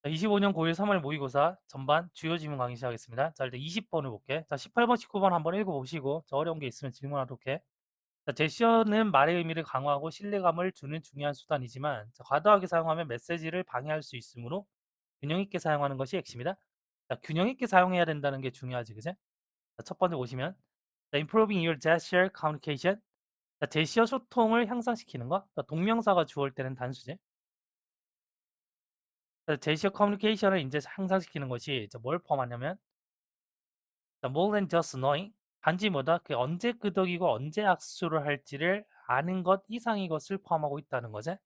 자, 25년 고1 3월 모의고사 전반 주요 지문 강의 시작하겠습니다. 자, 일단 20번을 볼게. 자, 18번, 19번 한번 읽어보시고, 저 어려운 게 있으면 질문하도록 해. 자, 제시어는 말의 의미를 강화하고 신뢰감을 주는 중요한 수단이지만, 자, 과도하게 사용하면 메시지를 방해할 수 있으므로 균형 있게 사용하는 것이 핵심이다. 자, 균형 있게 사용해야 된다는 게 중요하지, 그제? 자, 첫 번째 보시면, 자, improving your gesture communication. 자, 제시어 소통을 향상시키는 거. 자, 동명사가 주어올 때는 단수제. 자, 제시어 커뮤니케이션을 이제 향상시키는 것이 뭘 포함하냐면 more than just knowing 단지 뭐다 그 언제 끄덕이고 언제 악수를 할지를 아는 것 이상의 것을 포함하고 있다는 거죠.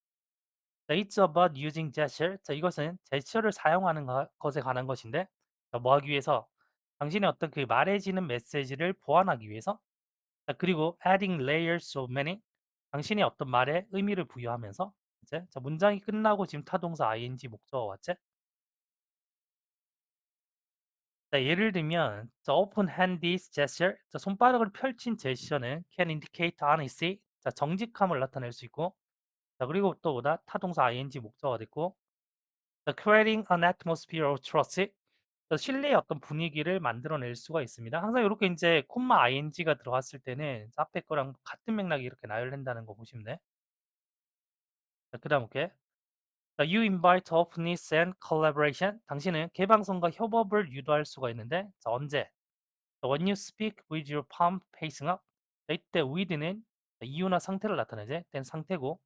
It's about using gesture. 자, 이것은 제스처를 사용하는 것에 관한 것인데 뭐 하기 위해서 당신의 어떤 그 말해지는 메시지를 보완하기 위해서 그리고 adding layers of meaning 당신의 어떤 말에 의미를 부여하면서 이제 문장이 끝나고 지금 타동사 ing 목적어 왔지? 자, 예를 들면 open hand gesture 손바닥을 펼친 제스처는 can indicate honesty 정직함을 나타낼 수 있고 그리고 또 보다 타동사 ing 목적어가 됐고 creating an atmosphere of trust 신뢰의 어떤 분위기를 만들어낼 수가 있습니다. 항상 이렇게 이제 콤마 ing가 들어갔을 때는 앞에 거랑 같은 맥락이 이렇게 나열된다는 거 보시면 돼. 그다음 볼게. You invite openness and collaboration. 당신은 개방성과 협업을 유도할 수가 있는데 언제? When you speak with your palm facing up, 이때 with는 이유나 상태를 나타내지. 된 상태고.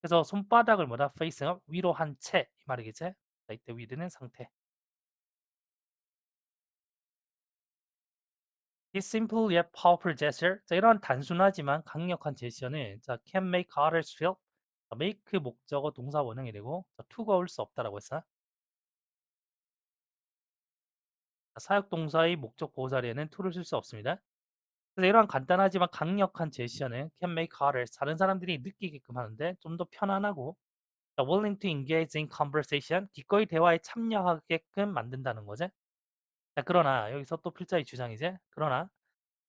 그래서 손바닥을 뭐다? facing up, 위로 한 채 이 말이겠지. 이때 with는 상태. This simple yet powerful gesture. 이런 단순하지만 강력한 제스처는 can make others feel. make 목적어 동사 원형이 되고 to가 올 수 없다라고 했어. 사역 동사의 목적 보호 자리에는 to를 쓸 수 없습니다. 그래서 이러한 간단하지만 강력한 제시어는 can make others 다른 사람들이 느끼게끔 하는데 좀 더 편안하고 willing to engage in conversation 기꺼이 대화에 참여하게끔 만든다는 거죠. 자, 그러나 여기서 또 필자의 주장이지. 그러나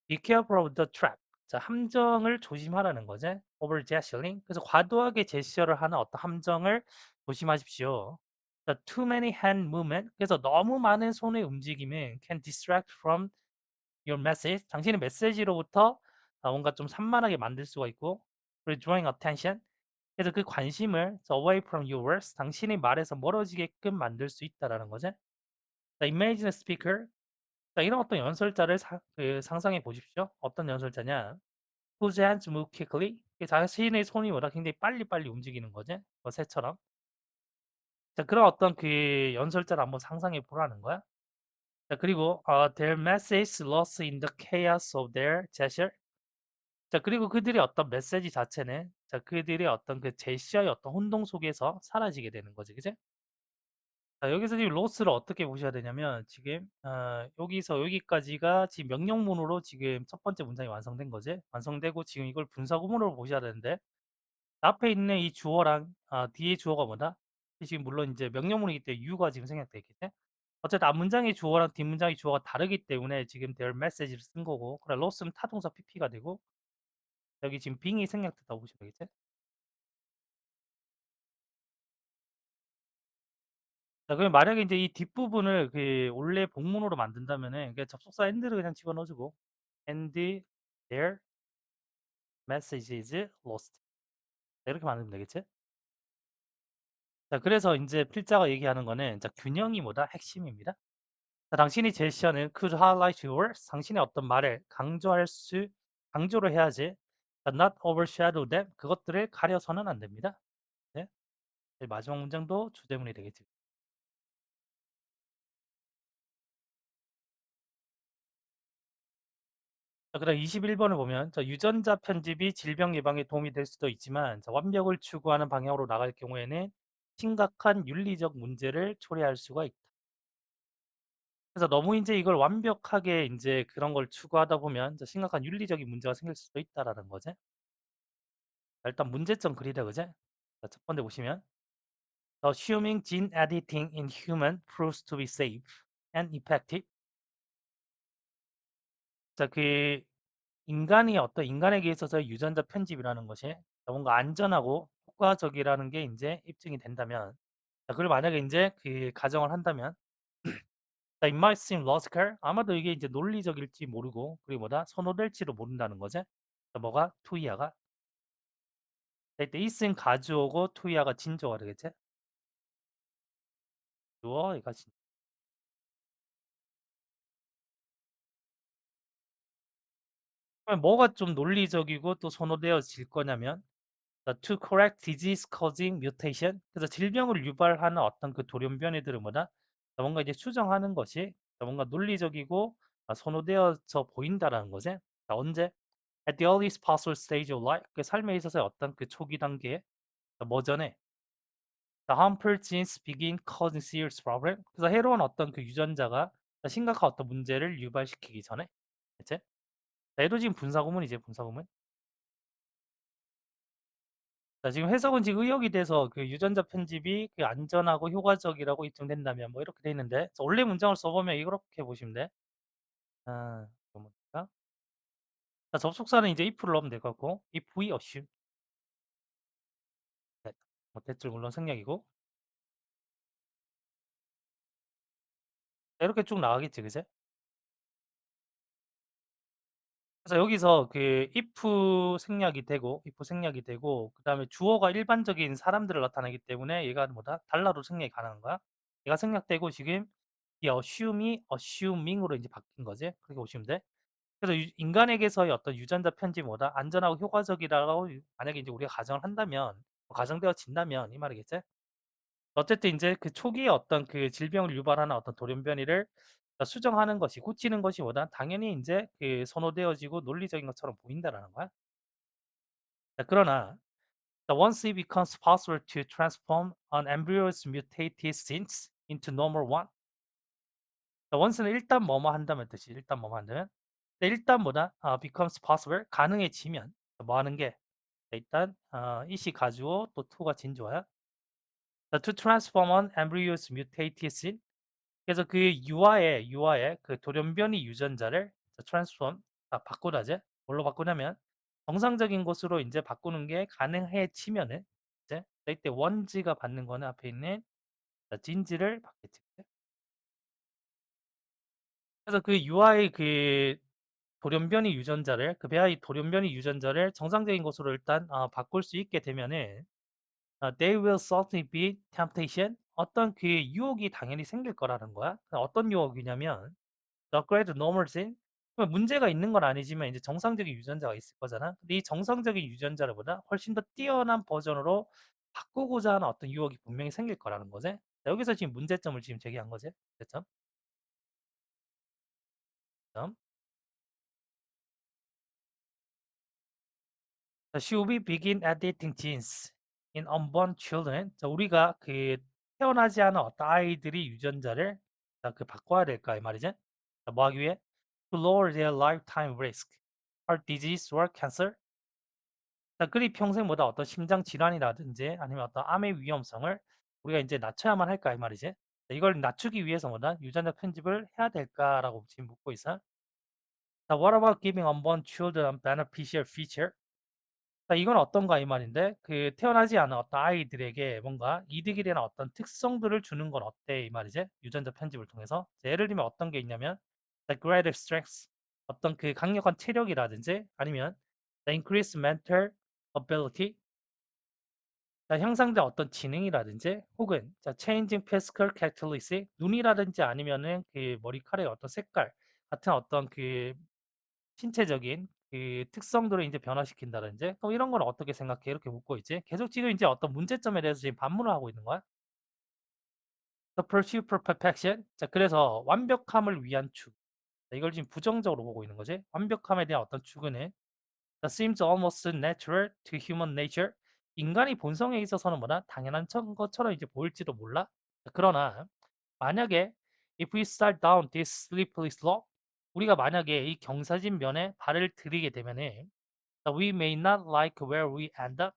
be careful of the trap. 자, 함정을 조심하라는 거죠. over gesturing. 그래서 과도하게 제스처를 하는 어떤 함정을 조심하십시오. 자, too many hand movement. 그래서 너무 많은 손의 움직임은 can distract from your message. 당신의 메시지로부터 뭔가 좀 산만하게 만들 수가 있고 그리고 drawing attention. 그래서 그 관심을 away from your words. 당신의 말에서 멀어지게끔 만들 수 있다라는 거죠. 자, imagine a speaker. 자, 이런 어떤 연설자를 상상해 보십시오. 어떤 연설자냐? Whose hands move quickly. 자신의 손이 뭐다 굉장히 빨리빨리 움직이는 거지. 새처럼. 자, 그런 어떤 그 연설자를 한번 상상해 보라는 거야. 자, 그리고 their message is lost in the chaos of their gesture. 자, 그리고 그들의 어떤 메시지 자체는 그들의 어떤 그 제시어의 어떤 혼동 속에서 사라지게 되는 거지. 그지? 자, 여기서 지금 로스를 어떻게 보셔야 되냐면 지금 여기서 여기까지가 지금 명령문으로 지금 첫 번째 문장이 완성된 거지. 완성되고 지금 이걸 분사 구문으로 보셔야 되는데 앞에 있는 이 주어랑 뒤에 주어가 뭐다? 지금 물론 이제 명령문이기 때문에 U가 지금 생략돼 있겠지? 어쨌든 앞 문장의 주어랑 뒷 문장의 주어가 다르기 때문에 지금 their message를 쓴 거고 그래 로스는 타동사 PP가 되고 여기 지금 빙이 생략됐다고 보시면 되겠지? 자, 그럼 만약에 이제 이 뒷부분을 그 원래 복문으로 만든다면은 그 접속사 and를 그냥 집어넣어주고 and their message is lost. 자, 이렇게 만들면 되겠지? 자, 그래서 이제 필자가 얘기하는 거는 균형이 뭐다? 핵심입니다. 자, 당신이 제시어는 could highlight your words. 당신의 어떤 말을 강조를 해야지. but not overshadow them. 그것들을 가려서는 안 됩니다. 네? 마지막 문장도 주제문이 되겠지. 자, 그다음 21번을 보면 유전자 편집이 질병 예방에 도움이 될 수도 있지만 완벽을 추구하는 방향으로 나갈 경우에는 심각한 윤리적 문제를 초래할 수가 있다. 그래서 너무 이제 이걸 완벽하게 이제 그런 걸 추구하다 보면 심각한 윤리적인 문제가 생길 수도 있다라는 거지. 자, 일단 문제점 그리자 그제? 자, 첫 번째 보시면 Assuming gene editing in human proves to be safe and effective. 자, 그 인간이 어떤 인간에게 있어서 유전자 편집이라는 것이 뭔가 안전하고 효과적이라는 게 이제 입증이 된다면 자 그리고 만약에 인제 그 가정을 한다면 자 it might seem logical 아마도 이게 이제 논리적일지 모르고 그리고 뭐다 선호될지도 모른다는 거지. 자 뭐가? 투이하가. 자 이때 is은 가주어고 투이하가 진조가 되겠지? 주어 얘가 진 그러면 뭐가 좀 논리적이고 또 선호되어질 거냐면 to correct disease causing mutation 그래서 질병을 유발하는 어떤 그 돌연변이들을 뭐다? 자 뭔가 이제 수정하는 것이 자 뭔가 논리적이고 선호되어져 보인다라는 거지. 자 언제? At the earliest possible stage of life 그 삶에 있어서의 어떤 그 초기 단계에 자 뭐 전에 The harmful genes begin causing serious problem 그래서 해로운 어떤 그 유전자가 자 심각한 어떤 문제를 유발시키기 전에 그치? 자 얘도 지금 분사구문이지 분사구문. 자 지금 해석은 지금 의혹이 돼서 그 유전자 편집이 그 안전하고 효과적이라고 입증된다면 뭐 이렇게 돼 있는데 자 원래 문장을 써보면 이렇게 보시면 돼. 아 뭡니까? 자 접속사는 이제 if를 넣으면 될 것 같고 if we assume 네. 뭐 대출 물론 생략이고 자, 이렇게 쭉 나가겠지 그제? 그래서 여기서 그 if 생략이 되고 그다음에 주어가 일반적인 사람들을 나타내기 때문에 얘가 뭐다? 달러로 생략이 가능한 거야. 얘가 생략되고 지금 이 assume이 assuming으로 이제 바뀐 거지. 그렇게 보시면 돼. 그래서 인간에게서의 어떤 유전자 편집이 뭐다? 안전하고 효과적이라고 만약에 이제 우리가 가정을 한다면 뭐 가정되어진다면 이 말이겠지? 어쨌든 이제 그 초기에 어떤 그 질병을 유발하는 어떤 돌연변이를 수정하는 것이 고치는 것이 뭐다? 당연히 이제 그 선호되어지고 논리적인 것처럼 보인다라는 거야. 자 그러나 once it becomes possible to transform an embryo's mutated genes into normal one 자 once는 일단 뭐뭐 한다면 뜻이 일단 뭐뭐 한다면 근데 일단 뭐다? becomes possible 가능해지면 뭐 하는 게 일단 이시 가주어 또 to가 진주어야. 자, to transform an embryo's mutated gene 그래서 그 유아의 그 돌연변이 유전자를 트랜스폼 바꾸다제 뭘로 바꾸냐면 정상적인 것으로 이제 바꾸는 게 가능해지면은 이제 이때 원지가 받는 거는 앞에 있는 진지를 받겠지. 그래서 그 유아의 그 돌연변이 유전자를 그 배아의 돌연변이 유전자를 정상적인 것으로 일단 바꿀 수 있게 되면은 they will certainly be temptation 어떤 그 유혹이 당연히 생길 거라는 거야. 어떤 유혹이냐면 The Great Normal Sin 그러면 문제가 있는 건 아니지만 이제 정상적인 유전자가 있을 거잖아. 근데 이 정상적인 유전자를 보다 훨씬 더 뛰어난 버전으로 바꾸고자 하는 어떤 유혹이 분명히 생길 거라는 거지. 자, 여기서 지금 문제점을 지금 제기한 거지. 문제점. 점. 자, Should we begin editing genes in unborn children? 자, 우리가 그 태어나지 않은 어떤 아이들이 유전자를 자, 그 바꿔야 될까 이 말이지. 자, 뭐 하기 위해? To lower their lifetime risk, heart disease or cancer. 자, 그리 평생보다 어떤 심장 질환이라든지 아니면 어떤 암의 위험성을 우리가 이제 낮춰야만 할까 이 말이지. 자, 이걸 낮추기 위해서 뭐다? 유전자 편집을 해야 될까라고 지금 묻고 있어. 자, what about giving unborn children beneficial feature? 자, 이건 어떤가 이 말인데 그 태어나지 않은 어떤 아이들에게 뭔가 이득이 되는 어떤 특성들을 주는 건 어때 이 말이지? 유전자 편집을 통해서. 자, 예를 들면 어떤 게 있냐면 the greater strength 어떤 그 강력한 체력이라든지 아니면 the increased mental ability 자, 향상된 어떤 지능이라든지 혹은 자, changing physical characteristics 눈이라든지 아니면은 그 머리카락의 어떤 색깔 같은 어떤 그 신체적인 그 특성들을 이제 변화시킨다든지 그럼 이런 건 어떻게 생각해? 이렇게 묻고 있지. 계속 지금 이제 어떤 문제점에 대해서 지금 반문을 하고 있는 거야. The pursuit for perfection. 자, 그래서 완벽함을 위한 추구. 자, 이걸 지금 부정적으로 보고 있는 거지. 완벽함에 대한 어떤 추구는 That seems almost natural to human nature. 인간의 본성에 있어서는 뭐다? 당연한 것처럼 이제 보일지도 몰라. 그러나 만약에 if we start down this slippery slope, 우리가 만약에 이 경사진 면에 발을 들이게 되면은 we may not like where we end up.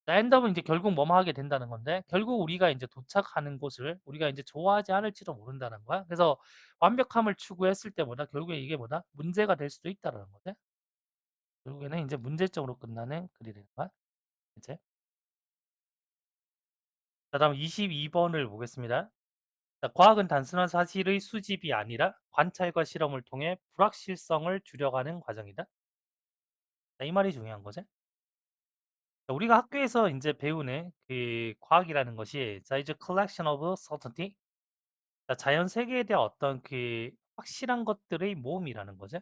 end up은 이제 결국 뭐뭐 하게 된다는 건데 결국 우리가 이제 도착하는 곳을 우리가 이제 좋아하지 않을지도 모른다는 거야. 그래서 완벽함을 추구했을 때보다 결국에 이게 뭐다? 문제가 될 수도 있다라는 거지. 결국에는 이제 문제점으로 끝나는 글이 되는 거야. 이제 자, 다음 22번을 보겠습니다. 자, 과학은 단순한 사실의 수집이 아니라 관찰과 실험을 통해 불확실성을 줄여가는 과정이다. 자, 이 말이 중요한 거죠. 자, 우리가 학교에서 이제 배우는 그 과학이라는 것이 자, 이제 collection of certainty. 자, 자연 세계에 대한 어떤 그 확실한 것들의 모음이라는 거죠.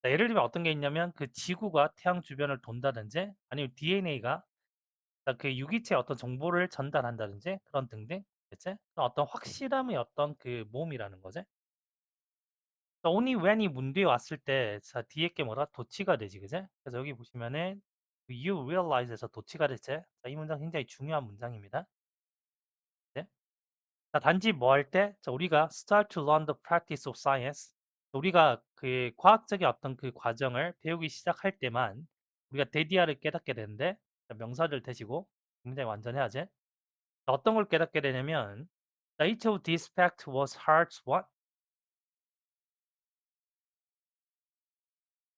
자, 예를 들면 어떤 게 있냐면 그 지구가 태양 주변을 돈다든지 아니면 DNA가 그 유기체의 어떤 정보를 전달한다든지 그런 등등. 그치? 그런 어떤 확실함의 어떤 그 모음이라는 거지. only when이 문 뒤에 왔을 때, 자, 뒤에 게 뭐라? 도치가 되지, 그제? 그래서 여기 보시면은, 그 you realize에서 도치가 됐지? 자, 이 문장 굉장히 중요한 문장입니다. 네? 자, 단지 뭐 할 때? 자, 우리가 start to learn the practice of science. 우리가 그 과학적인 어떤 그 과정을 배우기 시작할 때만 우리가 데디아를 깨닫게 되는데, 자, 명사를 대시고 굉장히 완전해야지. 자, 어떤 걸 깨닫게 되냐면, each of these facts was hard won.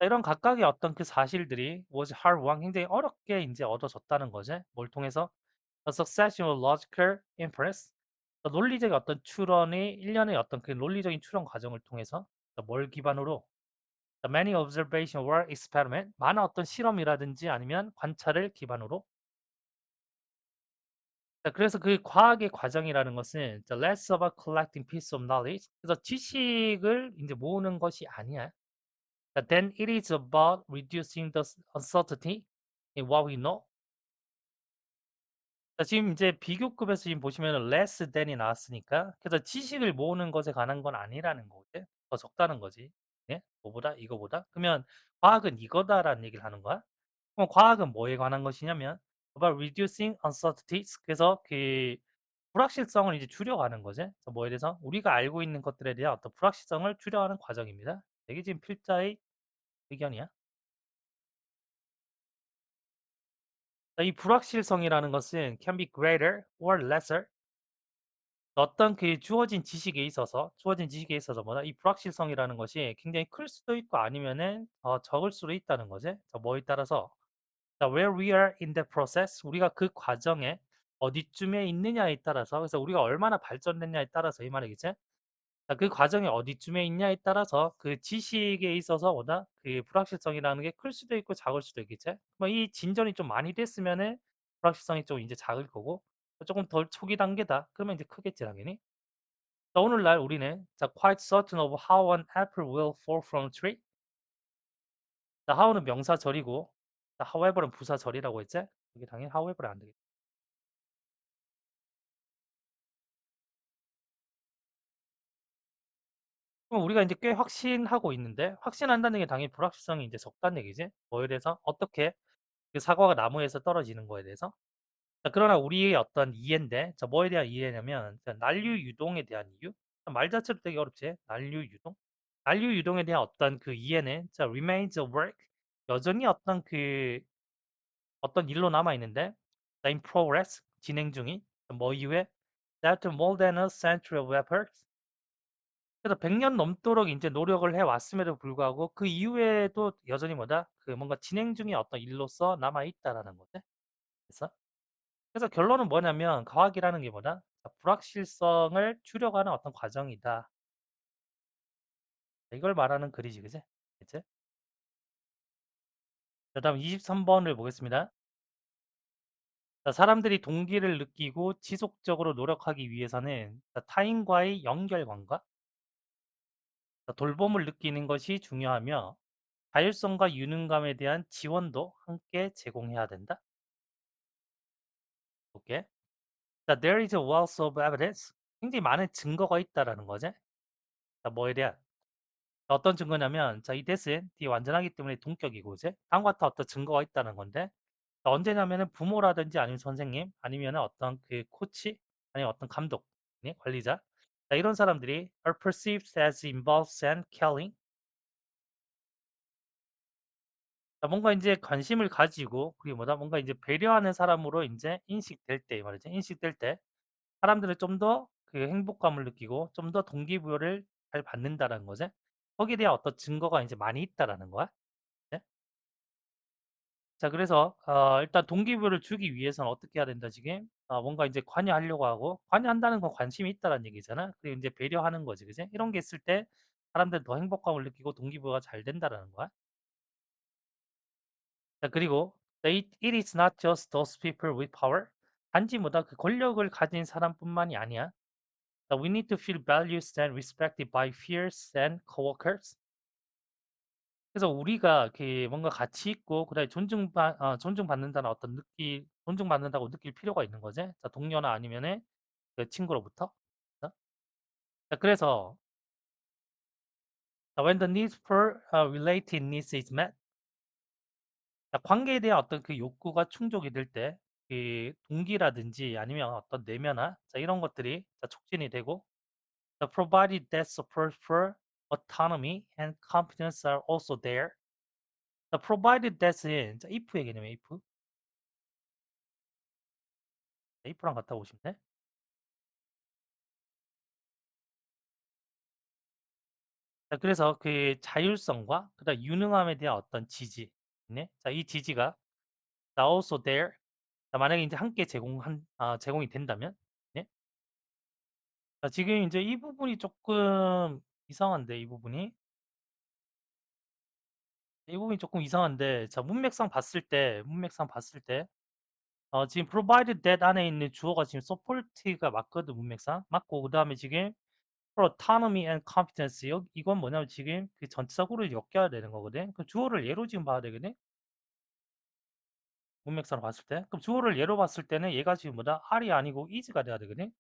이런 각각의 어떤 그 사실들이 was hard won 굉장히 어렵게 이제 얻어졌다는 거지. 뭘 통해서? A succession of logical inference. 논리적인 어떤 추론이 일련의 어떤 그 논리적인 추론 과정을 통해서 뭘 기반으로 The many observation or experiment 많은 어떤 실험이라든지 아니면 관찰을 기반으로 자, 그래서 그 과학의 과정이라는 것은 less of a collecting piece of knowledge 그래서 지식을 이제 모으는 것이 아니야. Then it is about reducing the uncertainty in what we know. 자, 지금 이제 비교급에서 지금 보시면 less than이 나왔으니까 그래서 지식을 모으는 것에 관한 건 아니라는 거지. 더 적다는 거지. 예? 뭐보다 이거보다. 그러면 과학은 이거다라는 얘기를 하는 거야. 그럼 과학은 뭐에 관한 것이냐면 about reducing uncertainties. 그래서 그 불확실성을 이제 줄여가는 거지. 그래서 뭐에 대해서 우리가 알고 있는 것들에 대한 어떤 불확실성을 줄여가는 과정입니다. 이게 지금 필자의 의견이야. 자, 이 불확실성이라는 것은 can be greater or lesser. 어떤 그 주어진 지식에 있어서 뭐다? 이 불확실성이라는 것이 굉장히 클 수도 있고 아니면은 적을 수도 있다는 거지. 자, 뭐에 따라서 자, where we are in the process 우리가 그 과정에 어디쯤에 있느냐에 따라서 그래서 우리가 얼마나 발전됐냐에 따라서 이 말이겠지. 자, 그 과정이 어디쯤에 있냐에 따라서 그 지식에 있어서 뭐다? 그 불확실성이라는 게 클 수도 있고 작을 수도 있겠지. 뭐 이 진전이 좀 많이 됐으면은 불확실성이 좀 이제 작을 거고 조금 덜 초기 단계다. 그러면 이제 크겠지 당연히. 자, 오늘날 우리는 자, quite certain of how an apple will fall from a tree. 자, how는 명사절이고 자, however는 부사절이라고 했지? 이게 당연히 however는 안 되겠지. 그럼 우리가 이제 꽤 확신하고 있는데 확신한다는 게 당연히 불확실성이 이제 적다는 얘기지. 뭐에 대해서 어떻게 그 사과가 나무에서 떨어지는 거에 대해서. 자, 그러나 우리의 어떤 이해인데, 자, 뭐에 대한 이해냐면, 자, 난류 유동에 대한 이유? 말 자체로 되게 어렵지? 난류 유동? 난류 유동에 대한 어떤 그 이해는, 자, remains a work. 여전히 어떤 일로 남아 있는데, 자, in progress, 진행 중인, 뭐 이후에, that more than a century of efforts. 그래서 100년 넘도록 이제 노력을 해왔음에도 불구하고 그 이후에도 여전히 뭐다? 그 뭔가 진행 중인 어떤 일로서 남아 있다라는 거지. 그래서 결론은 뭐냐면 과학이라는 게 뭐다? 불확실성을 줄여가는 어떤 과정이다. 이걸 말하는 글이지, 그지? 그치? 자, 다음 23번을 보겠습니다. 자, 사람들이 동기를 느끼고 지속적으로 노력하기 위해서는 자, 타인과의 연결관과 자, 돌봄을 느끼는 것이 중요하며 자율성과 유능감에 대한 지원도 함께 제공해야 된다. 볼게. 자, there is a wealth of evidence. 굉장히 많은 증거가 있다라는 거지. 자, 뭐에 대한? 어떤 증거냐면 자, 이 대신 뒤 완전하기 때문에 동격이고 이제 다음과 같은 어떤 증거가 있다는 건데 언제냐면은 부모라든지 아니면 선생님 아니면은 어떤 그 코치 아니면 어떤 감독 관리자 자, 이런 사람들이 are perceived as involved and caring 자, 뭔가 이제 관심을 가지고 그게 뭐다 뭔가 이제 배려하는 사람으로 이제 인식될 때 말이죠 인식될 때 사람들은 좀 더 그 행복감을 느끼고 좀 더 동기부여를 잘 받는다라는 거죠 거기에 대한 어떤 증거가 이제 많이 있다라는 거야 네? 자, 그래서 일단 동기부여를 주기 위해서는 어떻게 해야 된다, 지금? 뭔가 이제 관여하려고 하고 관여한다는 건 관심이 있다는 얘기잖아. 그리고 이제 배려하는 거지, 그지? 이런 게 있을 때 사람들은 더 행복감을 느끼고 동기부여가 잘 된다라는 거야. 자, 그리고 it is not just those people with power. 단지 뭐다 그 권력을 가진 사람뿐만이 아니야. 자, we need to feel valued and respected by peers and coworkers. 그래서 우리가 그 뭔가 가치 있고 그다음에 존중받는다는 어떤 존중받는다고 느낄 필요가 있는 거지. 자, 동료나 아니면은 그 친구로부터. 자, 그래서 when the need for related needs is met, 자, 관계에 대한 어떤 그 욕구가 충족이 될 때, 그 동기라든지 아니면 어떤 내면화, 자, 이런 것들이 자, 촉진이 되고, the provided that support for autonomy and competence are also there. the provided that은 자, if의 개념이에요, if. if랑 같아 보시면 돼. 자, 그래서 그 자율성과 그다음 유능함에 대한 어떤 지지, 네? 자, 이 지지가 also there. 자, 만약에 이제 함께 제공이 된다면, 네? 자, 지금 이제 이 부분이 조금 이상한데, 이 부분이 조금 이상한데, 자, 문맥상 봤을 때, 지금 provided that 안에 있는 주어가 지금 support가 맞거든, 문맥상. 맞고, 그 다음에 지금 autonomy and competence, 이건 뭐냐면 지금 그 전치사구를 엮여야 되는 거거든. 그 주어를 예로 지금 봐야 되거든. 문맥상으로 봤을 때. 그럼 주어를 예로 봤을 때는 얘가 지금 뭐다? R이 아니고 is가 돼야 되거든.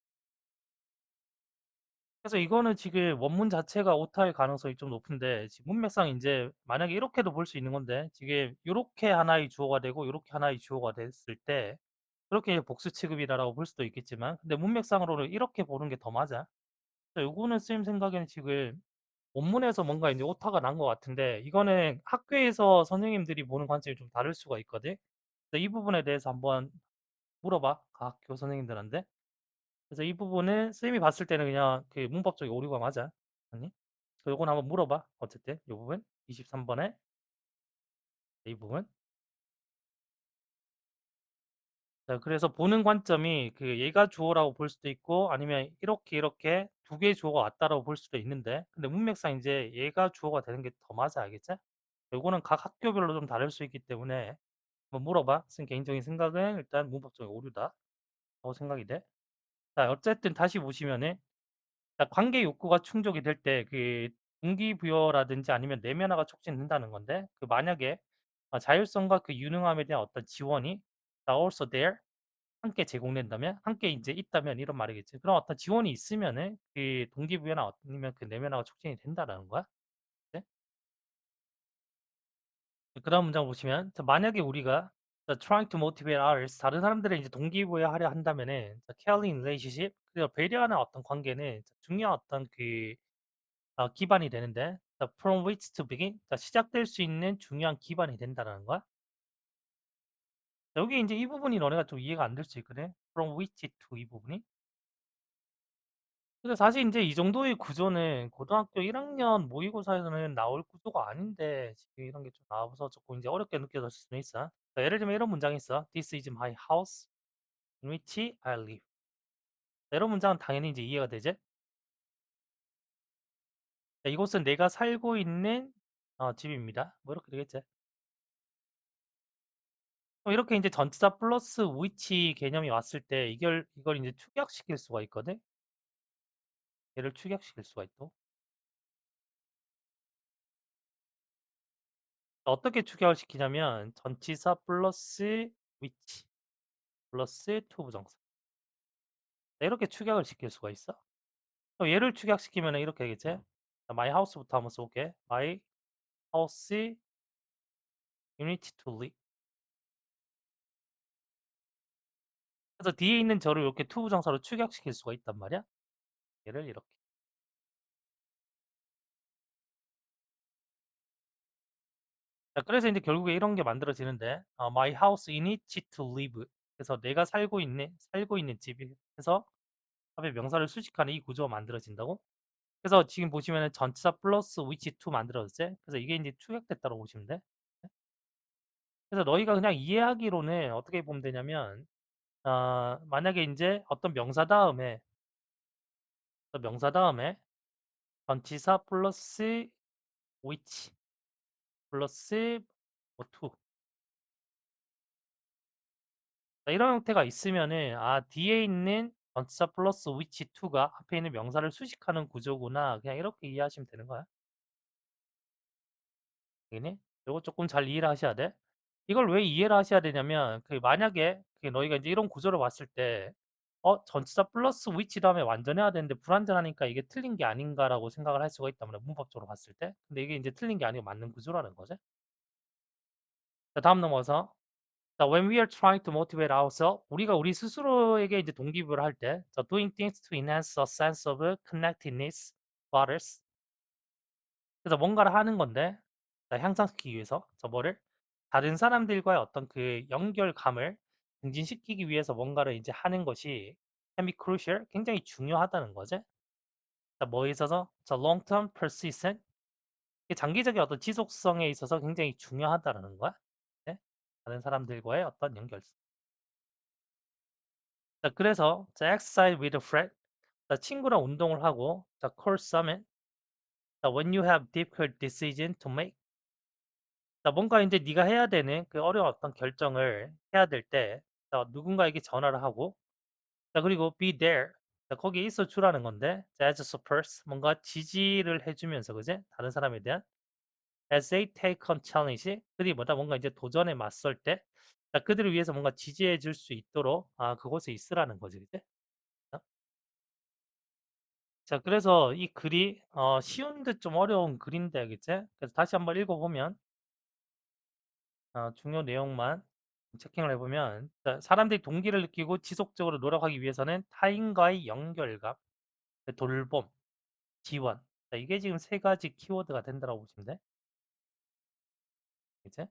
그래서 이거는 지금 원문 자체가 오타일 가능성이 좀 높은데 지금 문맥상 이제 만약에 이렇게도 볼 수 있는 건데 지금 요렇게 하나의 주어가 되고 요렇게 하나의 주어가 됐을 때 그렇게 복수 취급이라고 볼 수도 있겠지만 근데 문맥상으로는 이렇게 보는 게 더 맞아. 그래서 요거는 쌤 생각에는 지금 원문에서 뭔가 이제 오타가 난 것 같은데 이거는 학교에서 선생님들이 보는 관점이 좀 다를 수가 있거든. 그래서 이 부분에 대해서 한번 물어봐. 각 학교 선생님들한테. 그래서 이 부분은 쌤이 봤을 때는 그냥 그 문법적인 오류가 맞아. 아니? 요건 한번 물어봐. 어쨌든 이 부분 23번에 이 부분. 자, 그래서 보는 관점이 그 얘가 주어라고 볼 수도 있고 아니면 이렇게 두 개의 주어가 왔다라고 볼 수도 있는데 근데 문맥상 이제 얘가 주어가 되는 게 더 맞아 알겠지? 요거는 각 학교별로 좀 다를 수 있기 때문에 한번 물어봐. 쌤 개인적인 생각은 일단 문법적인 오류다. 라고 생각이 돼. 자, 어쨌든 다시 보시면은 자, 관계 욕구가 충족이 될 때 그 동기부여라든지 아니면 내면화가 촉진된다는 건데 그 만약에 자율성과 그 유능함에 대한 어떤 지원이 also there 함께 제공된다면 함께 이제 있다면 이런 말이겠지. 그런 어떤 지원이 있으면은 그 동기부여나 아니면 그 내면화가 촉진이 된다라는 거야. 네? 그다음 문장 보시면 자, 만약에 우리가 trying to motivate others 다른 사람들을 이제 동기부여하려 한다면은 caring relationship 그리고 배려하는 어떤 관계는 중요한 어떤 그 기반이 되는데 from which to begin 시작될 수 있는 중요한 기반이 된다는 거야. 여기 이제 이 부분이 너네가 좀 이해가 안 될 수 있거든. from which to 이 부분이. 근데 사실 이제 이 정도의 구조는 고등학교 1학년 모의고사에서는 나올 구조가 아닌데 지금 이런 게 좀 나와서 조금 이제 어렵게 느껴졌을 수는 있어. 예를 들면 이런 문장이 있어. This is my house in which I live. 이런 문장은 당연히 이제 이해가 되지? 이곳은 내가 살고 있는 집입니다. 뭐 이렇게 되겠지? 이렇게 이제 전치사 플러스 which 개념이 왔을 때 이걸 이제 축약시킬 수가 있거든. 얘를 축약시킬 수가 있고. 어떻게 축약을 시키냐면 전치사 플러스 which 플러스 to 부정사. 이렇게 축약을 시킬 수가 있어. 얘를 축약시키면 이렇게 되겠지. 자, my house부터 한번 써볼게. my house unit to live. 그래서 뒤에 있는 저를 이렇게 to 부정사로 축약시킬 수가 있단 말이야. 얘를 이렇게. 자, 그래서 이제 결국에 이런 게 만들어지는데 my house in it to live. 그래서 내가 살고 있는 집이 해서 앞에 명사를 수식하는 이 구조가 만들어진다고. 그래서 지금 보시면은 전치사 플러스 which to 만들어졌지. 그래서 이게 이제 축약됐다고 보시면 돼. 그래서 너희가 그냥 이해하기로는 어떻게 보면 되냐면 만약에 인제 어떤 명사 다음에 전치사 플러스 which 플러스 뭐 to 이런 형태가 있으면은 '아 뒤에 있는 전치사 플러스 which to가 앞에 있는 명사를 수식하는 구조구나.' 그냥 이렇게 이해하시면 되는 거야. 알겠니? 요거 쪼끔 잘 이해를 하셔야 돼. 이걸 왜 이해를 하셔야 되냐면 만약에 너희가 인제 이런 구조를 봤을 때 '전치사 플러스 which 다음에 완전해야 되는데 불완전하니까 이게 틀린 게 아닌가.'라고 생각을 할 수가 있단 말이야, 문법적으로 봤을 때. 근데 이게 인제 틀린 게 아니고 맞는 구조라는 거지. 자 다음 넘어가서 자 when we are trying to motivate ourselves 우리가 우리 스스로에게 이제 동기부여를 할 때 doing things to enhance a sense of connectedness to others 그래서 뭔가를 하는 건데 향상시키기 위해서 뭐를? 다른 사람들과의 어떤 연결감을 증진시키기 위해서 뭔가를 이제 하는 것이 can be crucial 굉장히 중요하다는 거지. 뭐에 있어서? long term persistent 이게 장기적인 어떤 지속성에 있어서 굉장히 중요하다라는 거야. 네? 다른 사람들과의 어떤 연결성. 그래서 exercise with a friend 친구랑 운동을 하고 call summit when you have difficult decision to make 뭔가 이제 네가 해야 되는 어려운 어떤 결정을 해야 될 때 누군가에게 전화를 하고 그리고 be there 거기에 있어 주라는 건데 as support 뭔가 지지를 해 주면서 그지? 다른 사람에 대한 as they take on challenge 그들이 뭔가 이제 도전에 맞설 때 그들을 위해서 뭔가 지지해 줄 수 있도록 그곳에 있으라는 거지. 그지? 어? 자 그래서 이 글이 쉬운 듯 좀 어려운 글인데 그치? 그래서 다시 한번 읽어 보면 중요 내용만 체킹을 해 보면 사람들이 동기를 느끼고 지속적으로 노력하기 위해서는 타인과의 연결감, 돌봄, 지원. 이게 지금 세 가지 키워드가 된다라고 보시면 돼. 이제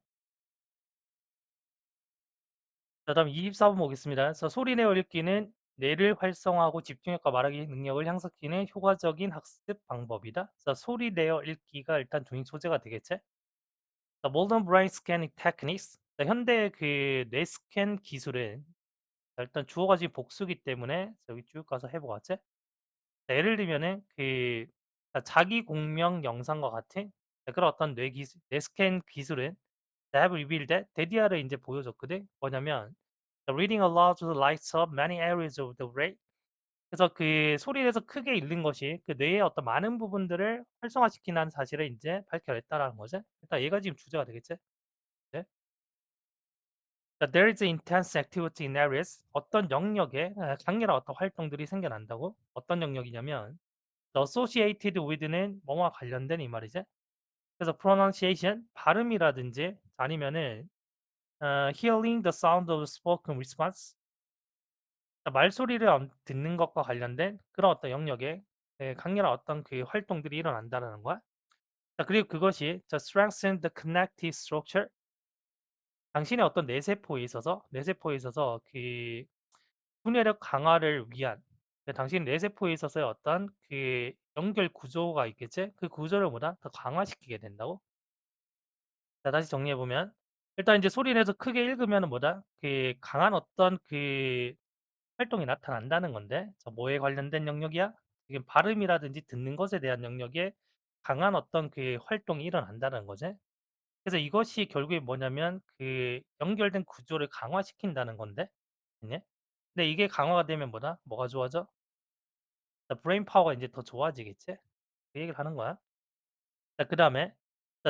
다음 24번 보겠습니다. 그래서 소리 내어 읽기는 뇌를 활성화하고 집중력과 말하기 능력을 향상시키는 효과적인 학습 방법이다. 그래서 소리 내어 읽기가 일단 중요 소재가 되겠지. Modern Brain Scanning Techniques. 현대 뇌 스캔 기술은 일단 주어가 지금 복수기 때문에 여기 쭉 가서 해보겠지. 예를 들면은 자기 공명 영상과 같은 그런 어떤 뇌 스캔 기술은 they have revealed that 데디아를 이제 보여줬거든. 뭐냐면 reading allows to light up many areas of the brain. 그래서 소리를 내서 크게 읽는 것이 뇌의 어떤 많은 부분들을 활성화시키는 사실을 이제 밝혀냈다라는 거지. 일단 얘가 지금 주제가 되겠지. 네. There is intense activity in areas. 어떤 영역에 강렬한 어떤 활동들이 생겨난다고. 어떤 영역이냐면 associated with는 뭐뭐와 관련된 이 말이지. 그래서 pronunciation 발음이라든지 아니면은 hearing the sound of spoken response 말소리를 듣는 것과 관련된 그런 어떤 영역에 강렬한 어떤 활동들이 일어난다는 거야. 그리고 그것이 strengthen the connective structure 당신의 어떤 뇌세포에 있어서 분해력 강화를 위한 당신 뇌세포에 있어서의 어떤 연결 구조가 있겠지? 그 구조를 보다 더 강화시키게 된다고? 자, 다시 정리해 보면 일단 이제 소리 내서 크게 읽으면은 강한 어떤 활동이 나타난다는 건데 뭐에 관련된 영역이야? 지금 발음이라든지 듣는 것에 대한 영역에 강한 어떤 활동이 일어난다는 거지. 그래서 이것이 결국에 뭐냐면 연결된 구조를 강화시킨다는 건데. 네? 근데 이게 강화가 되면 뭐가 좋아져? 브레인 파워가 이제 더 좋아지겠지? 그 얘기를 하는 거야. 자, 그다음에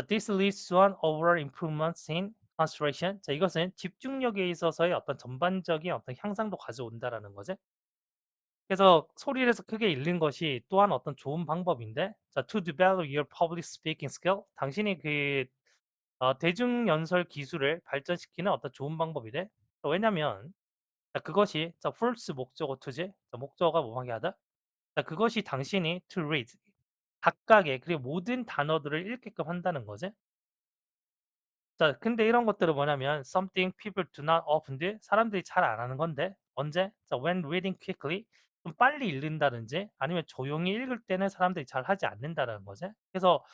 this leads to an overall improvements in concentration. 자, 이것은 집중력에 있어서의 어떤 전반적인 어떤 향상도 가져온다라는 거지. 그래서 소리를 해서 크게 읽는 것이 또한 어떤 좋은 방법인데 to develop your public speaking skill 당신이 대중 연설 기술을 발전시키는 어떤 좋은 방법이 돼. 왜냐면 그것이 first 목적어 to지 목적어가 뭐하게 하다. 그것이 당신이 to read 각각의 그리고 모든 단어들을 읽게끔 한다는 거지. 자, 근데 이런 것들은 뭐냐면 something people do not often do 사람들이 잘 안 하는 건데 언제? 자, when reading quickly 좀 빨리 읽는다든지 아니면 조용히 읽을 때는 사람들이 잘 하지 않는다는 거지. 그래서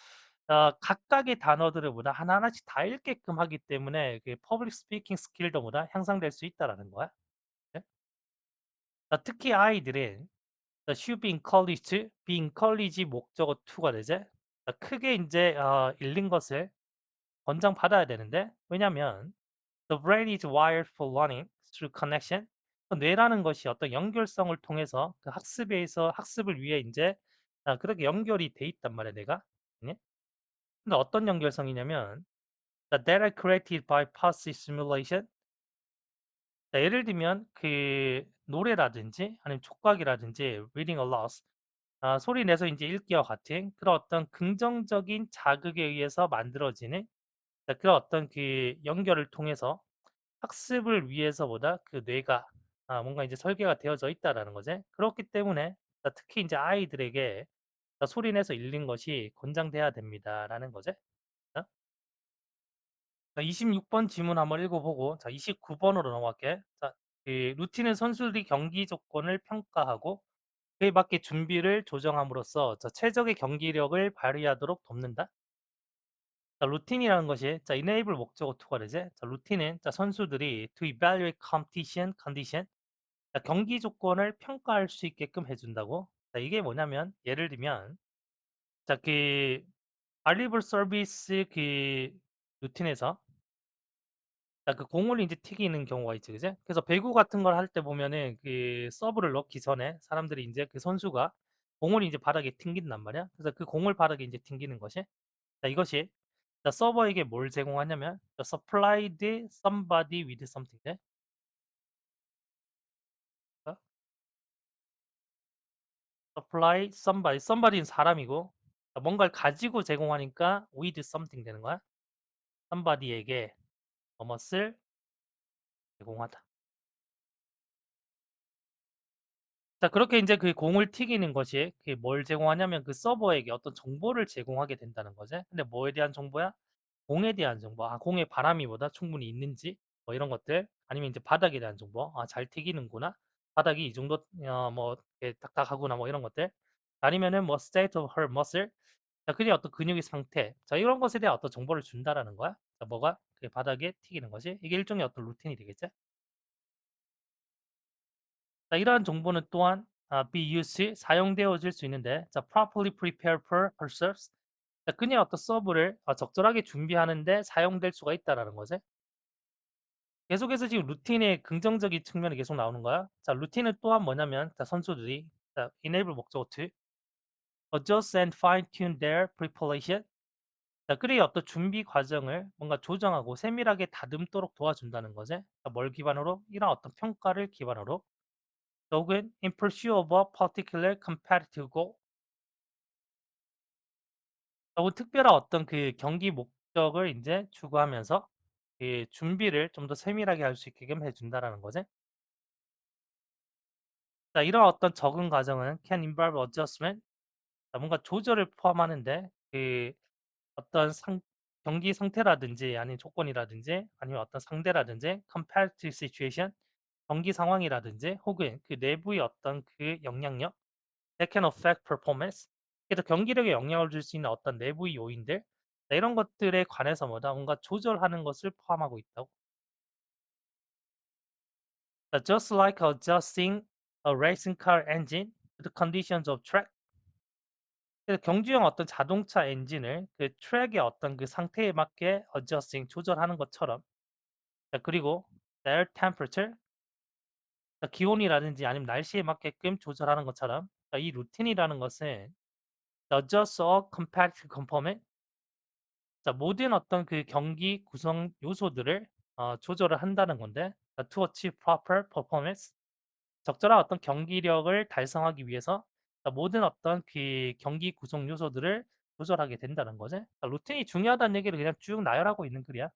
각각의 단어들을 하나하나씩 다 읽게끔 하기 때문에 퍼블릭 스피킹 스킬도 향상될 수 있다라는 거야. 네? 특히 아이들은 should be encouraged, be encourage 목적어 to가 되지. 크게 인제 읽는 것을 권장받아야 되는데 왜냐면 the brain is wired for learning through connection. 뇌라는 것이 어떤 연결성을 통해서 그 학습에 의해서 학습을 위해 인제 그렇게 연결이 돼 있단 말이야 뇌가. 네. 근데 어떤 연결성이냐면 the data created by past simulation. 예를 들면 그 노래라든지 아니면 촉각이라든지 reading a lot 소리 내서 인제 읽기와 같은 그런 어떤 긍정적인 자극에 의해서 만들어지는 그런 어떤 그 연결을 통해서 학습을 위해서보다 그 뇌가 뭔가 이제 설계가 되어져 있다라는 거지. 그렇기 때문에 특히 인제 아이들에게 소리 내서 읽는 것이 권장돼야 됩니다라는 거지. 어? 26번 질문 한번 읽어보고 29 번으로 넘어갈게. 그 루틴은 선수들이 경기 조건을 평가하고 그에 맞게 준비를 조정함으로써 최적의 경기력을 발휘하도록 돕는다. 루틴이라는 것이 enable 목적어 to가 되지. 루틴은 선수들이 to evaluate competition condition 경기 조건을 평가할 수 있게끔 해준다고. 이게 뭐냐면 예를 들면 그 발리볼 서비스 그 루틴에서 그 공을 인제 튀기는 경우가 있지, 그지? 그래서 배구 같은 걸 할 때 보면은 그 서브를 넣기 전에 사람들이 인제 그 선수가 공을 인제 바닥에 튕긴단 말이야. 그래서 그 공을 바닥에 인제 튕기는 것이 이것이 서버에게 뭘 제공하냐면 supplied somebody with something 네. 어? supply somebody, somebody는 사람이고 뭔가를 가지고 제공하니까 with something 되는 거야. somebody에게 무엇을 제공하다. 그렇게 인제 그 공을 튀기는 것이 그게 뭘 제공하냐면 그 서버에게 어떤 정보를 제공하게 된다는 거지. 근데 뭐에 대한 정보야? 공에 대한 정보. 공에 바람이 뭐다 충분히 있는지 뭐 이런 것들 아니면 인제 바닥에 대한 정보. 잘 튀기는구나. 바닥이 이 정도 뭐 이렇게 딱딱하구나 뭐 이런 것들. 아니면은 뭐 state of her muscle 그의 어떤 근육의 상태. 이런 것에 대한 어떤 정보를 준다라는 거야. 뭐가? 그 바닥에 튀기는 것이. 이게 일종의 어떤 루틴이 되겠지. 이러한 정보는 또한 be used 사용되어질 수 있는데 properly prepared for purpose 그녀의 어떤 서브를 적절하게 준비하는 데 사용될 수가 있다라는 거지. 계속해서 지금 루틴의 긍정적인 측면이 계속 나오는 거야. 루틴은 또한 뭐냐면 선수들이 enable 목적어 to adjust and fine tune their preparation 그의 어떤 준비 과정을 뭔가 조정하고 세밀하게 다듬도록 도와준다는 거지. 뭘 기반으로? 이런 어떤 평가를 기반으로 혹은 in pursuit of a particular competitive goal 혹은 특별한 어떤 그 경기 목적을 인제 추구하면서 그 준비를 좀 더 세밀하게 할 수 있게끔 해 준다라는 거지. 이런 어떤 적응 과정은 can involve adjustment 뭔가 조절을 포함하는데 그 어떤 경기 상태라든지 아니면 조건이라든지 아니면 어떤 상대라든지 competitive situation 경기 상황이라든지 혹은 그 내부의 어떤 그 영향력 that can affect performance 그래서 경기력에 영향을 줄 수 있는 어떤 내부의 요인들 이런 것들에 관해서 뭐다 뭔가 조절하는 것을 포함하고 있다고. Just like adjusting a racing car engine to the conditions of track. 그래서 경주용 어떤 자동차 엔진을 그 트랙의 어떤 그 상태에 맞게 adjusting 조절하는 것처럼 그리고 air temperature 기온이라든지 아니면 날씨에 맞게끔 조절하는 것처럼 이 루틴이라는 것은 adjust all competitive component 모든 어떤 그 경기 구성 요소들을 조절을 한다는 건데 to achieve proper performance 적절한 어떤 경기력을 달성하기 위해서 모든 어떤 그 경기 구성 요소들을 조절하게 된다는 거지. 루틴이 중요하다는 얘기를 그냥 쭉 나열하고 있는 글이야.